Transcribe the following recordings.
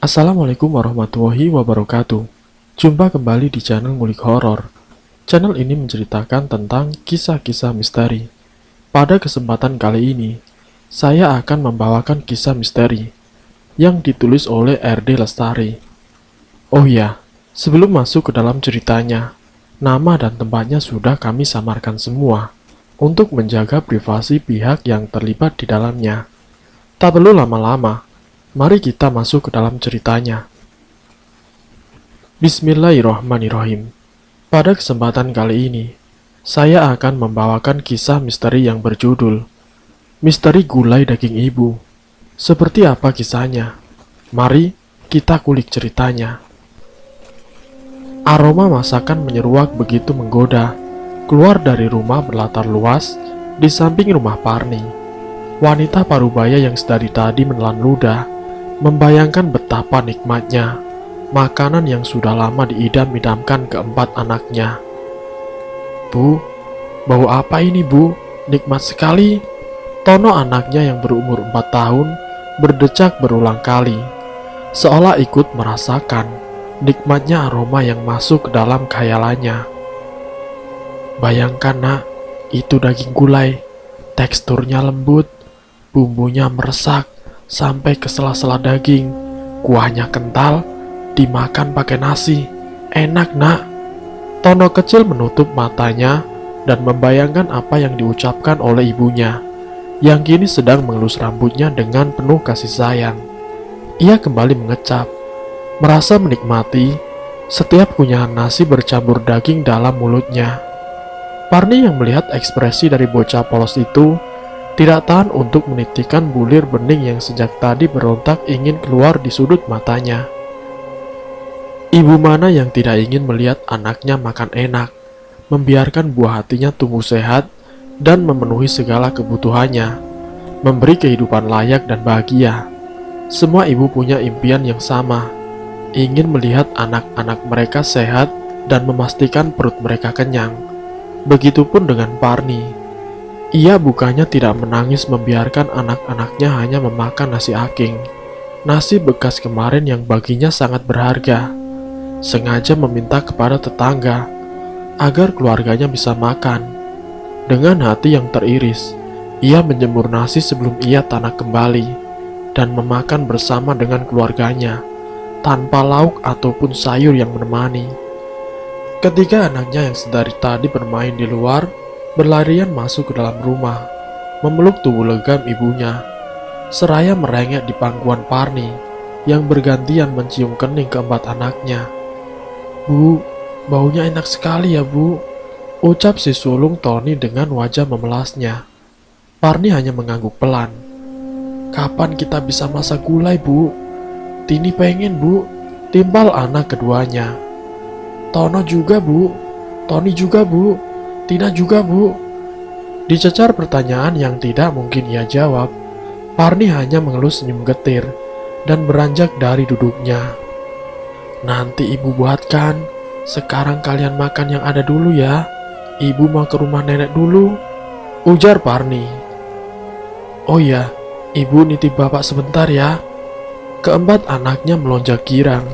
Assalamualaikum warahmatullahi wabarakatuh. Jumpa kembali di channel Ngulik Horor. Channel ini menceritakan tentang kisah-kisah misteri. Pada kesempatan kali ini, saya akan membawakan kisah misteri yang ditulis oleh RD Lestari. Oh ya, sebelum masuk ke dalam ceritanya, nama dan tempatnya sudah kami samarkan semua untuk menjaga privasi pihak yang terlibat di dalamnya. Tak perlu lama-lama, mari kita masuk ke dalam ceritanya. Bismillahirrahmanirrahim. Pada kesempatan kali ini, saya akan membawakan kisah misteri yang berjudul Misteri Gulai Daging Ibu. Seperti apa kisahnya? Mari kita kulik ceritanya. Aroma masakan menyeruak begitu menggoda, keluar dari rumah berlatar luas di samping rumah Parni. Wanita parubaya yang sedari tadi menelan ludah, membayangkan betapa nikmatnya makanan yang sudah lama diidam-idamkan keempat anaknya. Bu, bau apa ini bu? Nikmat sekali. Tono anaknya yang berumur 4 tahun berdecak berulang kali, seolah ikut merasakan nikmatnya aroma yang masuk ke dalam khayalannya. Bayangkan nak, itu daging gulai, teksturnya lembut, bumbunya meresap sampai ke sela-sela daging, kuahnya kental, dimakan pakai nasi, enak nak. Tono kecil menutup matanya dan membayangkan apa yang diucapkan oleh ibunya, yang kini sedang mengelus rambutnya dengan penuh kasih sayang. Ia kembali mengecap, merasa menikmati setiap kunyahan nasi bercampur daging dalam mulutnya. Parni yang melihat ekspresi dari bocah polos itu tidak tahan untuk menitikkan bulir bening yang sejak tadi berontak ingin keluar di sudut matanya. Ibu mana yang tidak ingin melihat anaknya makan enak, membiarkan buah hatinya tumbuh sehat dan memenuhi segala kebutuhannya, memberi kehidupan layak dan bahagia. Semua ibu punya impian yang sama, ingin melihat anak-anak mereka sehat dan memastikan perut mereka kenyang. Begitupun dengan Parni. Ia bukannya tidak menangis membiarkan anak-anaknya hanya memakan nasi aking, nasi bekas kemarin yang baginya sangat berharga. Sengaja meminta kepada tetangga agar keluarganya bisa makan. Dengan hati yang teriris, ia menjemur nasi sebelum ia tanak kembali dan memakan bersama dengan keluarganya, tanpa lauk ataupun sayur yang menemani. Ketika anaknya yang sedari tadi bermain di luar, berlarian masuk ke dalam rumah, memeluk tubuh legam ibunya, seraya merengek di pangkuan Parni yang bergantian mencium kening keempat anaknya. Bu, baunya enak sekali ya bu, ucap si sulung Tony dengan wajah memelasnya. Parni hanya mengangguk pelan. Kapan kita bisa masak gulai bu? Tini pengen bu, timpal anak keduanya. Tono juga bu, Tony juga bu, Tina juga bu. Dicecar pertanyaan yang tidak mungkin ia jawab, Parni hanya mengelus senyum getir dan beranjak dari duduknya. Nanti ibu buatkan, sekarang kalian makan yang ada dulu ya. Ibu mau ke rumah nenek dulu, ujar Parni. Oh ya, ibu nitip bapak sebentar ya. Keempat anaknya melonjak girang,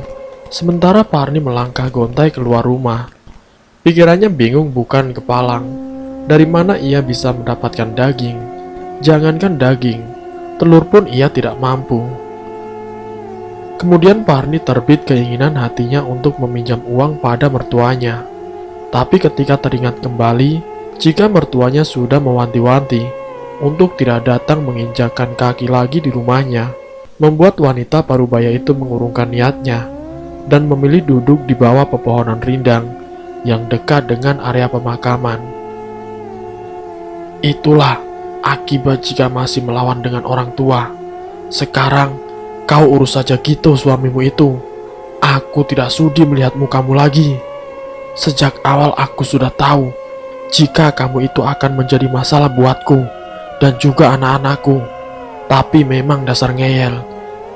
sementara Parni melangkah gontai keluar rumah. Pikirannya bingung bukan kepalang. Dari mana ia bisa mendapatkan daging? Jangankan daging, telur pun ia tidak mampu. Kemudian Parni terbit keinginan hatinya untuk meminjam uang pada mertuanya. Tapi ketika teringat kembali, jika mertuanya sudah mewanti-wanti untuk tidak datang menginjakkan kaki lagi di rumahnya, membuat wanita parubaya itu mengurungkan niatnya dan memilih duduk di bawah pepohonan rindang yang dekat dengan area pemakaman. Itulah akibat jika masih melawan dengan orang tua. Sekarang kau urus saja gitu suamimu itu. Aku tidak sudi melihat mukamu lagi. Sejak awal aku sudah tahu jika kamu itu akan menjadi masalah buatku dan juga anak-anakku. Tapi memang dasar ngeyel,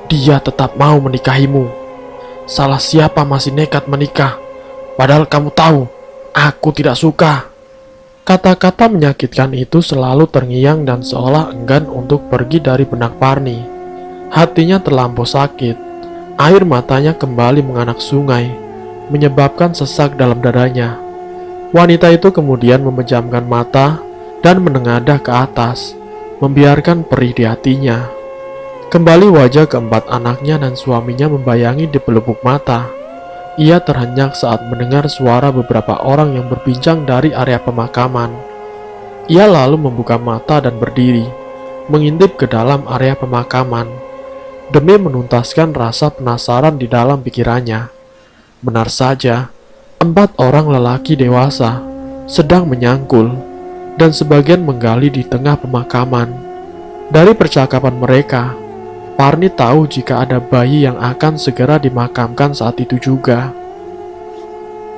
dia tetap mau menikahimu. Salah siapa masih nekat menikah, padahal kamu tahu, aku tidak suka. Kata-kata menyakitkan itu selalu terngiang dan seolah enggan untuk pergi dari benak Parni. Hatinya terlampau sakit. Air matanya kembali menganak sungai, menyebabkan sesak dalam dadanya. Wanita itu kemudian memejamkan mata dan menengadah ke atas, membiarkan perih di hatinya. Kembali wajah keempat anaknya dan suaminya membayangi di pelupuk mata. Ia terhenyak saat mendengar suara beberapa orang yang berbincang dari area pemakaman. Ia lalu membuka mata dan berdiri, mengintip ke dalam area pemakaman, demi menuntaskan rasa penasaran di dalam pikirannya. Benar saja, 4 orang lelaki dewasa sedang menyangkul, dan sebagian menggali di tengah pemakaman. Dari percakapan mereka, Parni tahu jika ada bayi yang akan segera dimakamkan saat itu juga.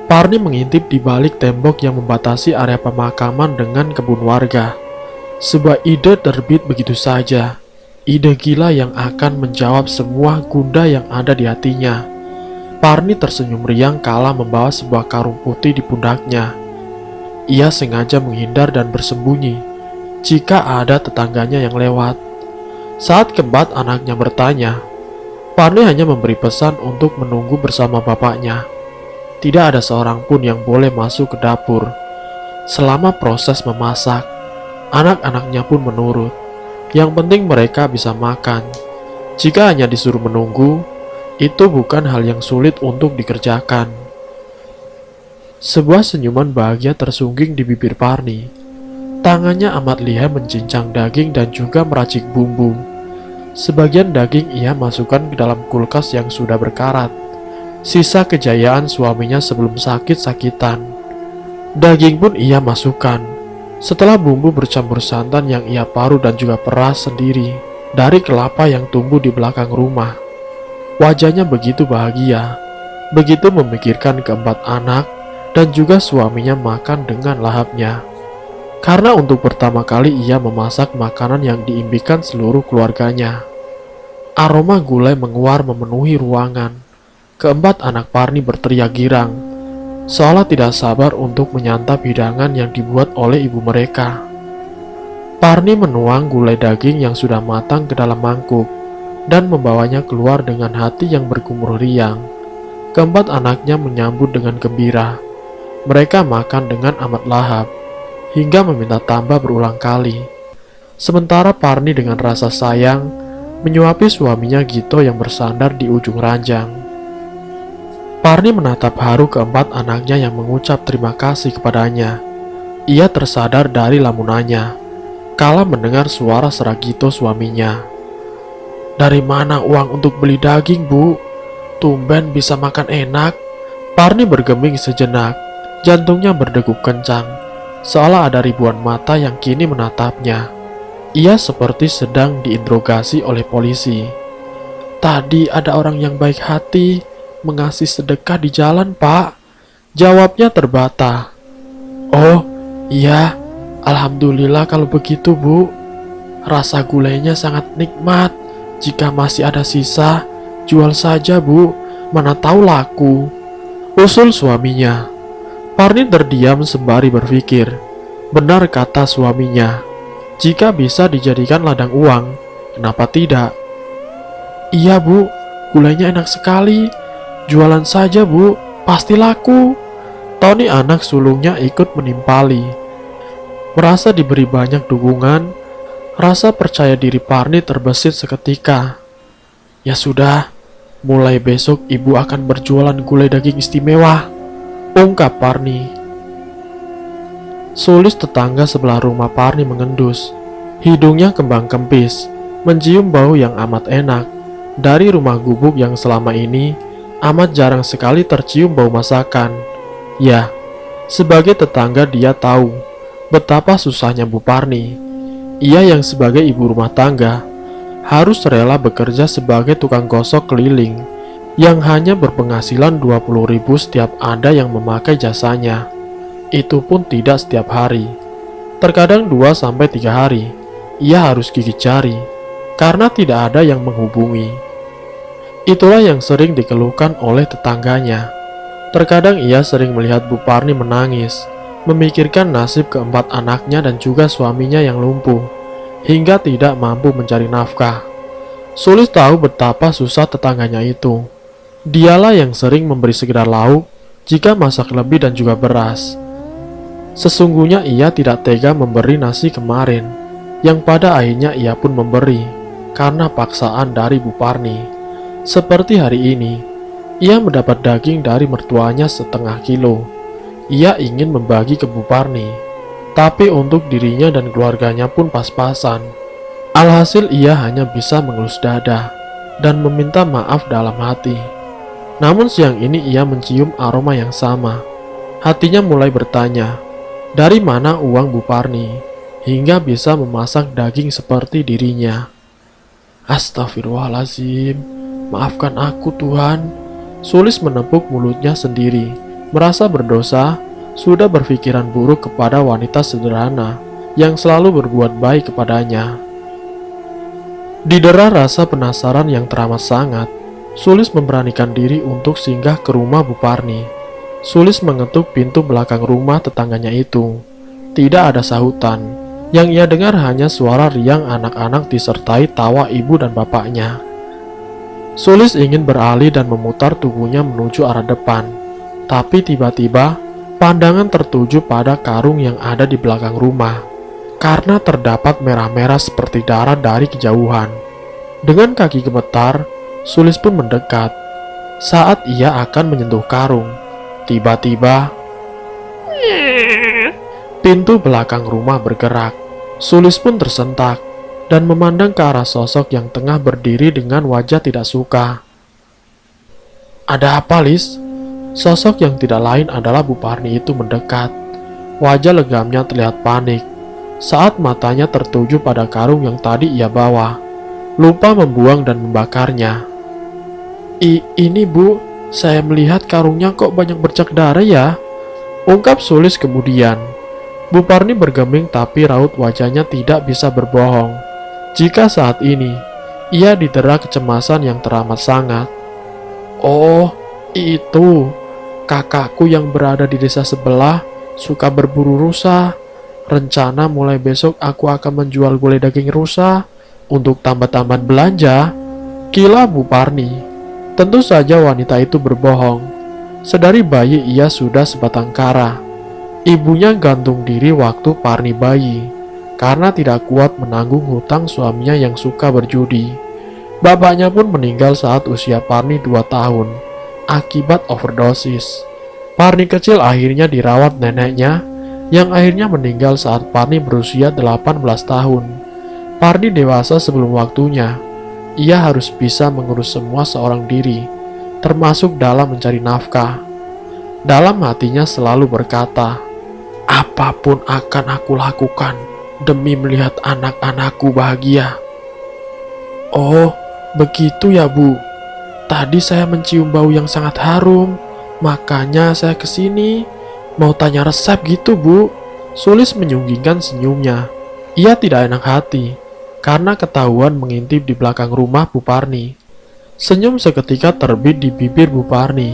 Parni mengintip di balik tembok yang membatasi area pemakaman dengan kebun warga. Sebuah ide terbit begitu saja, ide gila yang akan menjawab semua gundah yang ada di hatinya. Parni tersenyum riang kala membawa sebuah karung putih di pundaknya. Ia sengaja menghindar dan bersembunyi jika ada tetangganya yang lewat. Saat keempat anaknya bertanya, Parni hanya memberi pesan untuk menunggu bersama bapaknya. Tidak ada seorang pun yang boleh masuk ke dapur. Selama proses memasak, anak-anaknya pun menurut. Yang penting mereka bisa makan. Jika hanya disuruh menunggu, itu bukan hal yang sulit untuk dikerjakan. Sebuah senyuman bahagia tersungging di bibir Parni. Tangannya amat lihai mencincang daging dan juga meracik bumbu. Sebagian daging ia masukkan ke dalam kulkas yang sudah berkarat. Sisa kejayaan suaminya sebelum sakit-sakitan. Daging pun ia masukkan. Setelah bumbu bercampur santan yang ia parut dan juga peras sendiri dari kelapa yang tumbuh di belakang rumah. Wajahnya begitu bahagia, begitu memikirkan keempat anak dan juga suaminya makan dengan lahapnya. Karena untuk pertama kali ia memasak makanan yang diimpikan seluruh keluarganya. Aroma gulai menguar memenuhi ruangan. Keempat anak Parni berteriak girang, seolah tidak sabar untuk menyantap hidangan yang dibuat oleh ibu mereka. Parni menuang gulai daging yang sudah matang ke dalam mangkuk dan membawanya keluar dengan hati yang bergumur riang. Keempat anaknya menyambut dengan gembira. Mereka makan dengan amat lahap, hingga meminta tambah berulang kali. Sementara Parni dengan rasa sayang menyuapi suaminya Gito yang bersandar di ujung ranjang. Parni menatap haru keempat anaknya yang mengucap terima kasih kepadanya. Ia tersadar dari lamunannya kala mendengar suara serak Gito suaminya. "Dari mana uang untuk beli daging, Bu? Tumben bisa makan enak." Parni bergeming sejenak, jantungnya berdegup kencang. Seolah ada ribuan mata yang kini menatapnya. Ia seperti sedang diinterogasi oleh polisi. "Tadi ada orang yang baik hati mengasih sedekah di jalan, Pak," jawabnya terbata. "Oh, iya. Alhamdulillah kalau begitu, Bu. Rasa gulainya sangat nikmat. Jika masih ada sisa, jual saja, Bu. Mana tahu laku," usul suaminya. Parni terdiam sembari berpikir. Benar kata suaminya, jika bisa dijadikan ladang uang, kenapa tidak? "Iya, Bu, gulainya enak sekali. Jualan saja, Bu, pasti laku." Tony anak sulungnya ikut menimpali. Merasa diberi banyak dukungan, rasa percaya diri Parni terbesit seketika. "Ya sudah, mulai besok ibu akan berjualan gulai daging istimewa," ungkap Parni. Sulis tetangga sebelah rumah Parni mengendus. Hidungnya kembang kempis, mencium bau yang amat enak. Dari rumah gubuk yang selama ini amat jarang sekali tercium bau masakan. Ya, sebagai tetangga dia tahu betapa susahnya Bu Parni. Ia yang sebagai ibu rumah tangga harus rela bekerja sebagai tukang gosok keliling yang hanya berpenghasilan 20.000 setiap ada yang memakai jasanya. Itu pun tidak setiap hari. Terkadang 2-3 hari ia harus gigit jari karena tidak ada yang menghubungi. Itulah yang sering dikeluhkan oleh tetangganya. Terkadang ia sering melihat Bu Parni menangis, memikirkan nasib keempat anaknya dan juga suaminya yang lumpuh hingga tidak mampu mencari nafkah. Sulis tahu betapa susah tetangganya itu. Dialah yang sering memberi sekedar lauk jika masak lebih dan juga beras. Sesungguhnya ia tidak tega memberi nasi kemarin, yang pada akhirnya ia pun memberi, karena paksaan dari Bu Parni. Seperti hari ini, ia mendapat daging dari mertuanya 1/2 kilo. Ia ingin membagi ke Bu Parni, tapi untuk dirinya dan keluarganya pun pas-pasan. Alhasil ia hanya bisa mengelus dada dan meminta maaf dalam hati. Namun siang ini ia mencium aroma yang sama. Hatinya mulai bertanya, dari mana uang Bu Parni hingga bisa memasak daging seperti dirinya? Astagfirullahaladzim, maafkan aku Tuhan. Sulis menepuk mulutnya sendiri, merasa berdosa, sudah berpikiran buruk kepada wanita sederhana yang selalu berbuat baik kepadanya. Didera rasa penasaran yang teramat sangat, Sulis memberanikan diri untuk singgah ke rumah Bu Parni. Sulis mengetuk pintu belakang rumah tetangganya itu. Tidak ada sahutan. Yang ia dengar hanya suara riang anak-anak disertai tawa ibu dan bapaknya. Sulis ingin beralih dan memutar tubuhnya menuju arah depan. Tapi tiba-tiba, pandangan tertuju pada karung yang ada di belakang rumah. Karena terdapat merah-merah seperti darah dari kejauhan. Dengan kaki gemetar, Sulis pun mendekat. Saat ia akan menyentuh karung, tiba-tiba pintu belakang rumah bergerak. Sulis pun tersentak dan memandang ke arah sosok yang tengah berdiri dengan wajah tidak suka. Ada apa, Lis? Sosok yang tidak lain adalah Bu Parni itu mendekat. Wajah legamnya terlihat panik saat matanya tertuju pada karung yang tadi ia bawa, lupa membuang dan membakarnya. Ini Bu, saya melihat karungnya kok banyak bercak darah ya, ungkap Sulis kemudian. Bu Parni bergeming tapi raut wajahnya tidak bisa berbohong. Jika saat ini, ia didera kecemasan yang teramat sangat. Oh, itu, kakakku yang berada di desa sebelah suka berburu rusa. Rencana mulai besok aku akan menjual gulai daging rusa untuk tambah-tambahan belanja. Gila Bu Parni. Tentu saja wanita itu berbohong. Sedari bayi ia sudah sebatang kara. Ibunya gantung diri waktu Parni bayi karena tidak kuat menanggung hutang suaminya yang suka berjudi. Bapaknya pun meninggal saat usia Parni 2 tahun akibat overdosis. Parni kecil akhirnya dirawat neneknya yang akhirnya meninggal saat Parni berusia 18 tahun. Parni dewasa sebelum waktunya. Ia harus bisa mengurus semua seorang diri, termasuk dalam mencari nafkah. Dalam hatinya selalu berkata, apapun akan aku lakukan demi melihat anak-anakku bahagia. Oh, begitu ya Bu. Tadi saya mencium bau yang sangat harum, makanya saya kesini. Mau tanya resep gitu Bu. Sulis menyunggingkan senyumnya. Ia tidak enak hati karena ketahuan mengintip di belakang rumah Bu Parni. Senyum seketika terbit di bibir Bu Parni.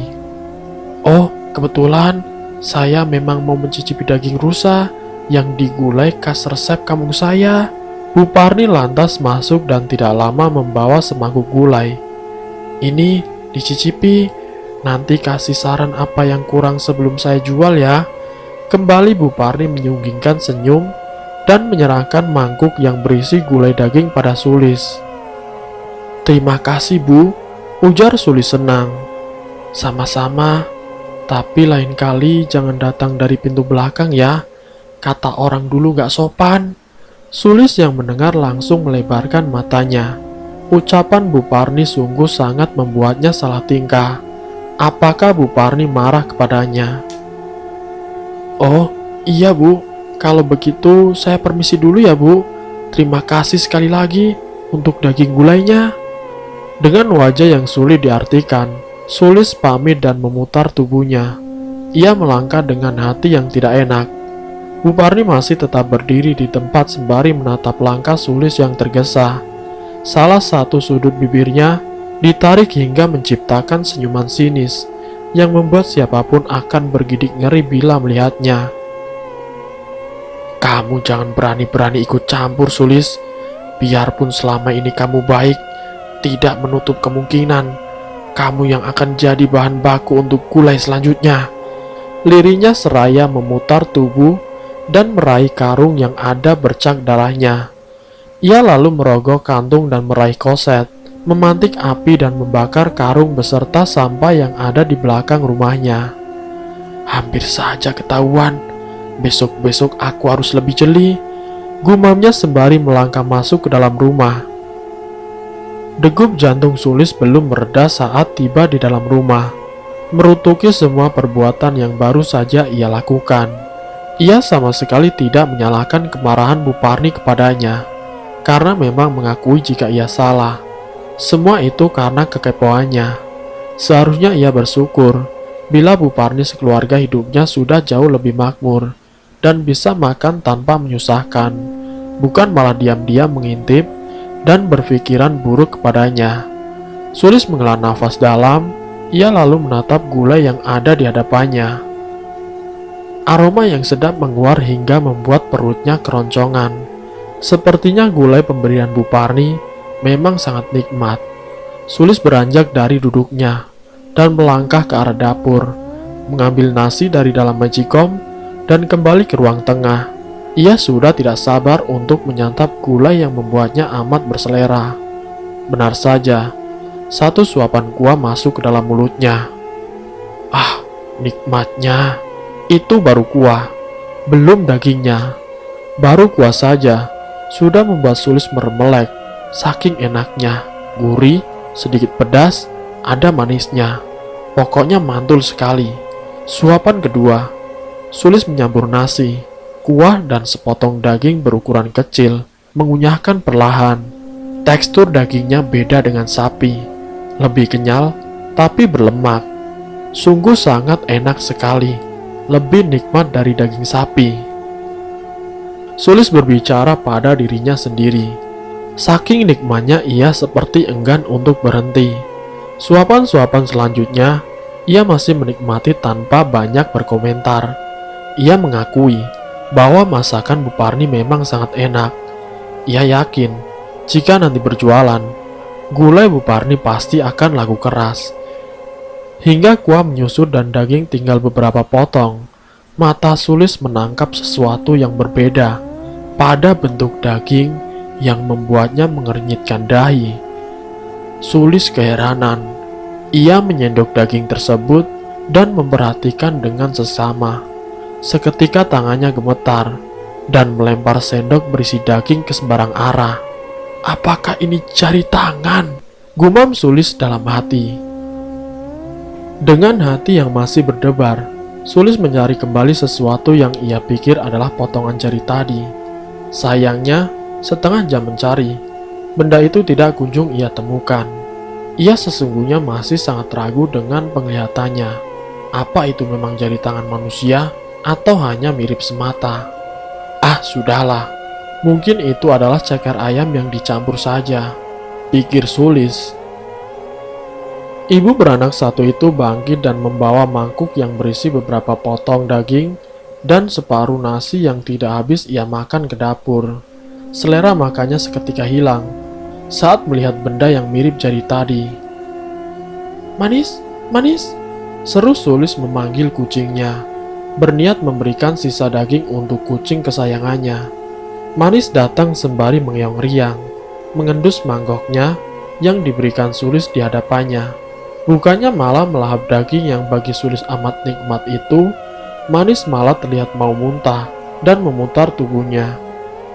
Oh, kebetulan saya memang mau mencicipi daging rusa yang digulai khas resep kampung saya. Bu Parni lantas masuk dan tidak lama membawa semangkuk gulai. Ini dicicipi. Nanti kasih saran apa yang kurang sebelum saya jual ya. Kembali Bu Parni menyunggingkan senyum dan menyerahkan mangkuk yang berisi gulai daging pada Sulis. Terima kasih Bu, ujar Sulis senang. Sama-sama, tapi lain kali jangan datang dari pintu belakang ya. Kata orang dulu gak sopan. Sulis yang mendengar langsung melebarkan matanya. Ucapan Bu Parni sungguh sangat membuatnya salah tingkah. Apakah Bu Parni marah kepadanya? Oh, iya Bu. Kalau begitu saya permisi dulu ya Bu. Terima kasih sekali lagi untuk daging gulainya. Dengan wajah yang sulit diartikan, Sulis pamit dan memutar tubuhnya. Ia melangkah dengan hati yang tidak enak. Bu Parni masih tetap berdiri di tempat sembari menatap langkah Sulis yang tergesa. Salah satu sudut bibirnya ditarik hingga menciptakan senyuman sinis yang membuat siapapun akan bergidik ngeri bila melihatnya. Kamu jangan berani-berani ikut campur Sulis. Biarpun selama ini kamu baik, tidak menutup kemungkinan kamu yang akan jadi bahan baku untuk gulai selanjutnya. Lirinya seraya memutar tubuh dan meraih karung yang ada bercak darahnya. Ia lalu merogoh kantung dan meraih koset, memantik api dan membakar karung beserta sampah yang ada di belakang rumahnya. Hampir saja ketahuan. Besok-besok aku harus lebih jeli, gumamnya sembari melangkah masuk ke dalam rumah. Degup jantung Sulis belum mereda saat tiba di dalam rumah, merutuki semua perbuatan yang baru saja ia lakukan. Ia sama sekali tidak menyalahkan kemarahan Bu Parni kepadanya, karena memang mengakui jika ia salah. Semua itu karena kekepoannya. Seharusnya ia bersyukur bila Bu Parni sekeluarga hidupnya sudah jauh lebih makmur dan bisa makan tanpa menyusahkan, bukan malah diam-diam mengintip dan berpikiran buruk kepadanya. Sulis menghela nafas dalam. Ia lalu menatap gulai yang ada di hadapannya. Aroma yang sedap menguar hingga membuat perutnya keroncongan. Sepertinya gulai pemberian Bu Parni memang sangat nikmat. Sulis beranjak dari duduknya dan melangkah ke arah dapur, mengambil nasi dari dalam magicom dan kembali ke ruang tengah. Ia sudah tidak sabar untuk menyantap gulai yang membuatnya amat berselera. Benar saja, satu suapan kuah masuk ke dalam mulutnya. Ah, nikmatnya. Itu baru kuah, belum dagingnya. Baru kuah saja sudah membuat Sulis meremelek. Saking enaknya, gurih, sedikit pedas, ada manisnya. Pokoknya mantul sekali. Suapan kedua, Sulis menyambur nasi, kuah dan sepotong daging berukuran kecil, mengunyahkan perlahan. Tekstur dagingnya beda dengan sapi. Lebih kenyal, tapi berlemak. Sungguh sangat enak sekali. Lebih nikmat dari daging sapi. Sulis berbicara pada dirinya sendiri. Saking nikmatnya ia seperti enggan untuk berhenti. Suapan-suapan selanjutnya, ia masih menikmati tanpa banyak berkomentar. Ia mengakui bahwa masakan Bu Parni memang sangat enak. Ia yakin, jika nanti berjualan, gulai Bu Parni pasti akan laku keras. Hingga kuah menyusut dan daging tinggal beberapa potong, mata Sulis menangkap sesuatu yang berbeda pada bentuk daging yang membuatnya mengernyitkan dahi. Sulis keheranan. Ia menyendok daging tersebut dan memperhatikan dengan sesama. Seketika tangannya gemetar dan melempar sendok berisi daging ke sembarang arah. Apakah ini jari tangan? Gumam Sulis dalam hati. Dengan hati yang masih berdebar, Sulis mencari kembali sesuatu yang ia pikir adalah potongan jari tadi. Sayangnya, setengah jam mencari, benda itu tidak kunjung ia temukan. Ia sesungguhnya masih sangat ragu dengan penglihatannya. Apa itu memang jari tangan manusia atau hanya mirip semata? Ah, sudahlah. Mungkin itu adalah ceker ayam yang dicampur saja, pikir Sulis. Ibu beranak satu itu bangkit dan membawa mangkuk yang berisi beberapa potong daging dan separuh nasi yang tidak habis ia makan ke dapur. Selera makannya seketika hilang saat melihat benda yang mirip jari tadi. Manis, manis, seru Sulis memanggil kucingnya, berniat memberikan sisa daging untuk kucing kesayangannya. Manis datang sembari mengeong riang, mengendus mangkoknya yang diberikan Sulis di hadapannya. Bukannya malah melahap daging yang bagi Sulis amat nikmat itu, Manis malah terlihat mau muntah dan memutar tubuhnya.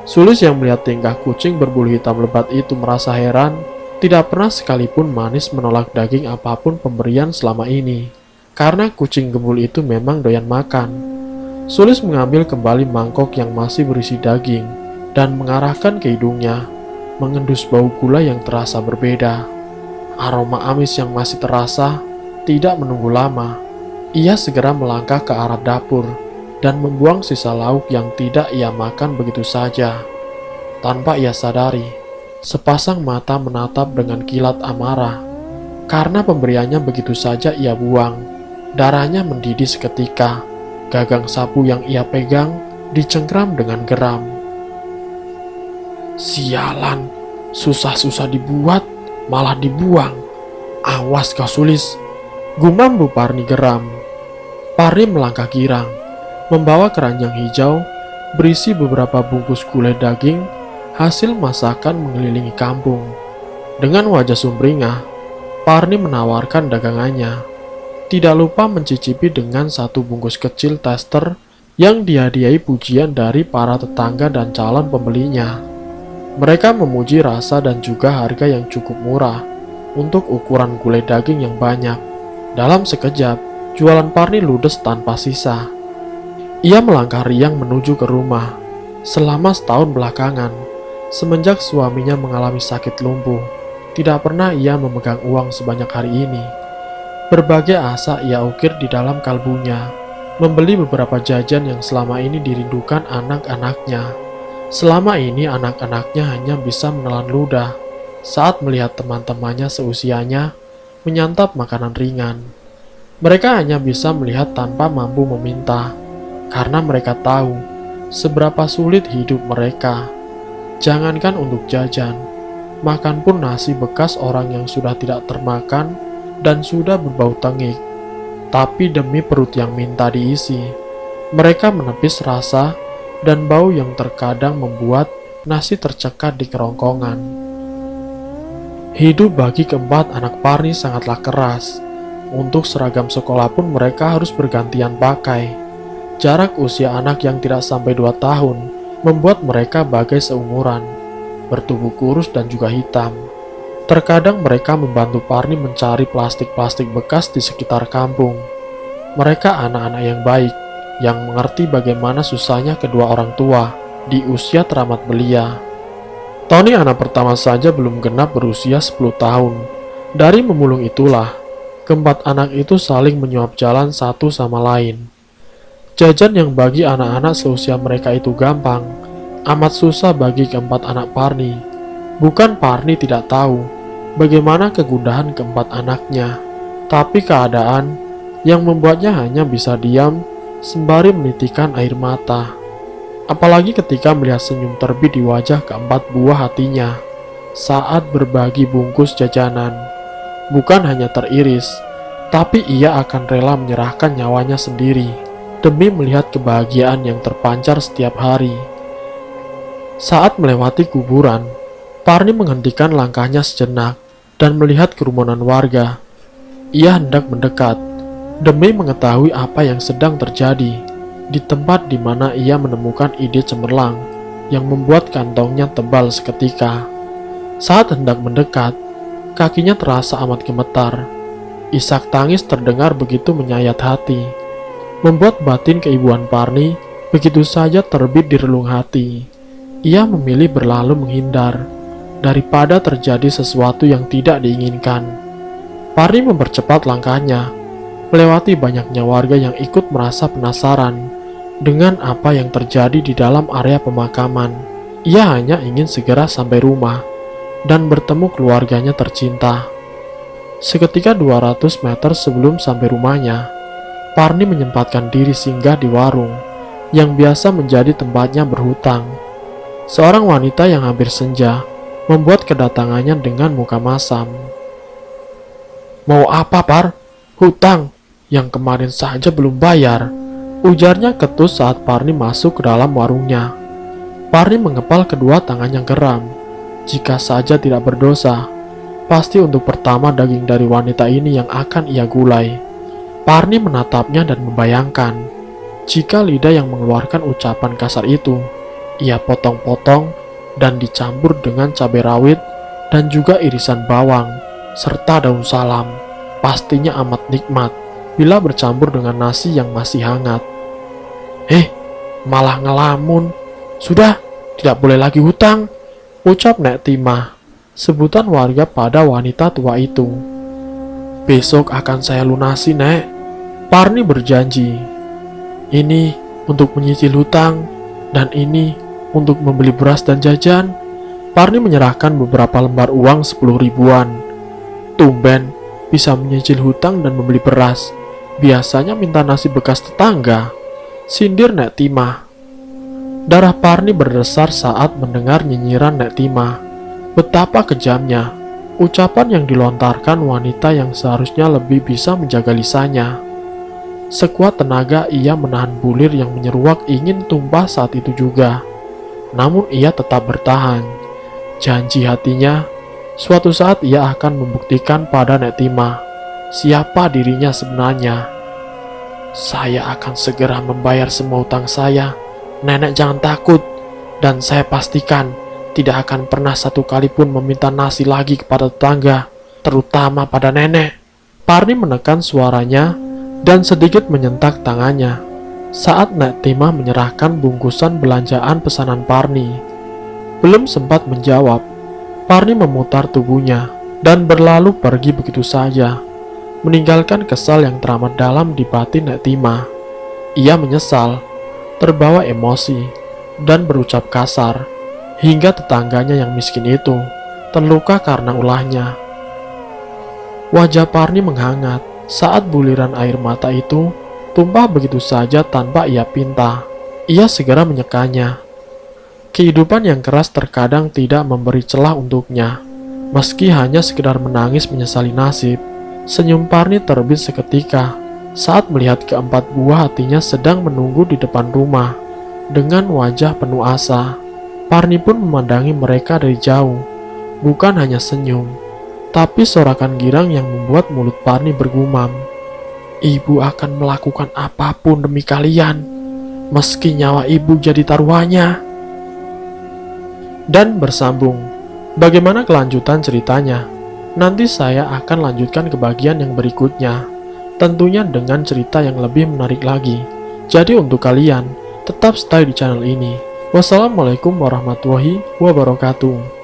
Sulis yang melihat tingkah kucing berbulu hitam lebat itu merasa heran. Tidak pernah sekalipun Manis menolak daging apapun pemberian selama ini, karena kucing gembul itu memang doyan makan. Sulis mengambil kembali mangkok yang masih berisi daging dan mengarahkan ke hidungnya, mengendus bau gula yang terasa berbeda. Aroma amis yang masih terasa tidak menunggu lama. Ia segera melangkah ke arah dapur dan membuang sisa lauk yang tidak ia makan begitu saja. Tanpa ia sadari, sepasang mata menatap dengan kilat amarah. Karena pemberiannya begitu saja ia buang, darahnya mendidih seketika. Gagang sapu yang ia pegang dicengkram dengan geram. Sialan, susah-susah dibuat, malah dibuang. Awas kau Sulis, gumam Bu Parni geram. Parni melangkah girang, membawa keranjang hijau berisi beberapa bungkus gulai daging hasil masakan mengelilingi kampung. Dengan wajah sumringah, Parni menawarkan dagangannya. Tidak lupa mencicipi dengan satu bungkus kecil tester yang dihadiahi pujian dari para tetangga dan calon pembelinya. Mereka memuji rasa dan juga harga yang cukup murah untuk ukuran gulai daging yang banyak. Dalam sekejap, jualan Parni ludes tanpa sisa. Ia melangkah riang menuju ke rumah. Selama setahun belakangan, semenjak suaminya mengalami sakit lumpuh, tidak pernah ia memegang uang sebanyak hari ini. Berbagai asa ia ukir di dalam kalbunya, membeli beberapa jajan yang selama ini dirindukan anak-anaknya. Selama ini anak-anaknya hanya bisa menelan ludah saat melihat teman-temannya seusianya menyantap makanan ringan. Mereka hanya bisa melihat tanpa mampu meminta, karena mereka tahu seberapa sulit hidup mereka. Jangankan untuk jajan, makan pun nasi bekas orang yang sudah tidak termakan dan sudah berbau tengik. Tapi demi perut yang minta diisi, mereka menepis rasa dan bau yang terkadang membuat nasi tercekat di kerongkongan. Hidup bagi keempat anak Parni sangatlah keras. Untuk seragam sekolah pun mereka harus bergantian pakai. Jarak usia anak yang tidak sampai 2 tahun membuat mereka bagai seumuran, bertubuh kurus dan juga hitam. Terkadang mereka membantu Parni mencari plastik-plastik bekas di sekitar kampung. Mereka anak-anak yang baik, yang mengerti bagaimana susahnya kedua orang tua di usia teramat belia. Tony anak pertama saja belum genap berusia 10 tahun. Dari memulung itulah, keempat anak itu saling menyuap jalan satu sama lain. Jajan yang bagi anak-anak seusia mereka itu gampang, amat susah bagi keempat anak Parni. Bukan Parni tidak tahu bagaimana kegundahan keempat anaknya, tapi keadaan yang membuatnya hanya bisa diam sembari menitikkan air mata. Apalagi ketika melihat senyum terbit di wajah keempat buah hatinya saat berbagi bungkus jajanan. Bukan hanya teriris, tapi ia akan rela menyerahkan nyawanya sendiri demi melihat kebahagiaan yang terpancar setiap hari. Saat melewati kuburan, Parni menghentikan langkahnya sejenak dan melihat kerumunan warga. Ia hendak mendekat demi mengetahui apa yang sedang terjadi di tempat di mana ia menemukan ide cemerlang yang membuat kantongnya tebal seketika. Saat hendak mendekat, kakinya terasa amat gemetar. Isak tangis terdengar begitu menyayat hati, membuat batin keibuan Parni begitu saja terbit di relung hati. Ia memilih berlalu menghindar daripada terjadi sesuatu yang tidak diinginkan. Parni mempercepat langkahnya, melewati banyaknya warga yang ikut merasa penasaran dengan apa yang terjadi di dalam area pemakaman. Ia hanya ingin segera sampai rumah dan bertemu keluarganya tercinta. Seketika 200 meter sebelum sampai rumahnya, Parni menyempatkan diri singgah di warung yang biasa menjadi tempatnya berhutang. Seorang wanita yang hampir senja membuat kedatangannya dengan muka masam. "Mau apa, Par? Hutang yang kemarin saja belum bayar," ujarnya ketus saat Parni masuk ke dalam warungnya. Parni mengepal kedua tangannya geram. Jika saja tidak berdosa, pasti untuk pertama daging dari wanita ini yang akan ia gulai. Parni menatapnya dan membayangkan, jika lidah yang mengeluarkan ucapan kasar itu, ia potong-potong dan dicampur dengan cabai rawit dan juga irisan bawang, serta daun salam. Pastinya amat nikmat bila bercampur dengan nasi yang masih hangat. Malah ngelamun. Sudah, tidak boleh lagi hutang, ucap Nek Timah, sebutan warga pada wanita tua itu. "Besok akan saya lunasi, Nek," Parni berjanji. "Ini untuk menyicil hutang, dan ini untuk membeli beras dan jajan." Parni menyerahkan beberapa lembar uang 10 ribuan. Tumben bisa menyicil hutang dan membeli beras. Biasanya minta nasi bekas tetangga, sindir Nek Timah. Darah Parni berdesar saat mendengar nyinyiran Nek Timah. Betapa kejamnya. Ucapan yang dilontarkan wanita yang seharusnya lebih bisa menjaga lisannya. Sekuat tenaga ia menahan bulir yang menyeruak ingin tumpah saat itu juga. Namun ia tetap bertahan. Janji hatinya, suatu saat ia akan membuktikan pada Nek Tima siapa dirinya sebenarnya. Saya akan segera membayar semua utang saya. Nenek jangan takut. Dan saya pastikan tidak akan pernah satu kali pun meminta nasi lagi kepada tetangga, terutama pada nenek. Parni menekan suaranya dan sedikit menyentak tangannya saat Nek Tima menyerahkan bungkusan belanjaan pesanan Parni. Belum sempat menjawab, Parni memutar tubuhnya dan berlalu pergi begitu saja, meninggalkan kesal yang teramat dalam di batin Nek Tima. Ia menyesal, terbawa emosi, dan berucap kasar, hingga tetangganya yang miskin itu terluka karena ulahnya. Wajah Parni menghangat saat buliran air mata itu tumpah begitu saja tanpa ia pinta. Ia segera menyekanya. Kehidupan yang keras terkadang tidak memberi celah untuknya. Meski hanya sekedar menangis menyesali nasib, senyum Parni terbit seketika saat melihat keempat buah hatinya sedang menunggu di depan rumah. Dengan wajah penuh asa, Parni pun memandangi mereka dari jauh. Bukan hanya senyum, tapi sorakan girang yang membuat mulut Parni bergumam. Ibu akan melakukan apapun demi kalian, meski nyawa ibu jadi taruhannya. Dan bersambung, bagaimana kelanjutan ceritanya? Nanti saya akan lanjutkan ke bagian yang berikutnya, tentunya dengan cerita yang lebih menarik lagi. Jadi untuk kalian, tetap stay di channel ini. Wassalamualaikum warahmatullahi wabarakatuh.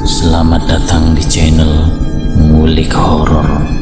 Selamat datang di channel Ngulik Horor.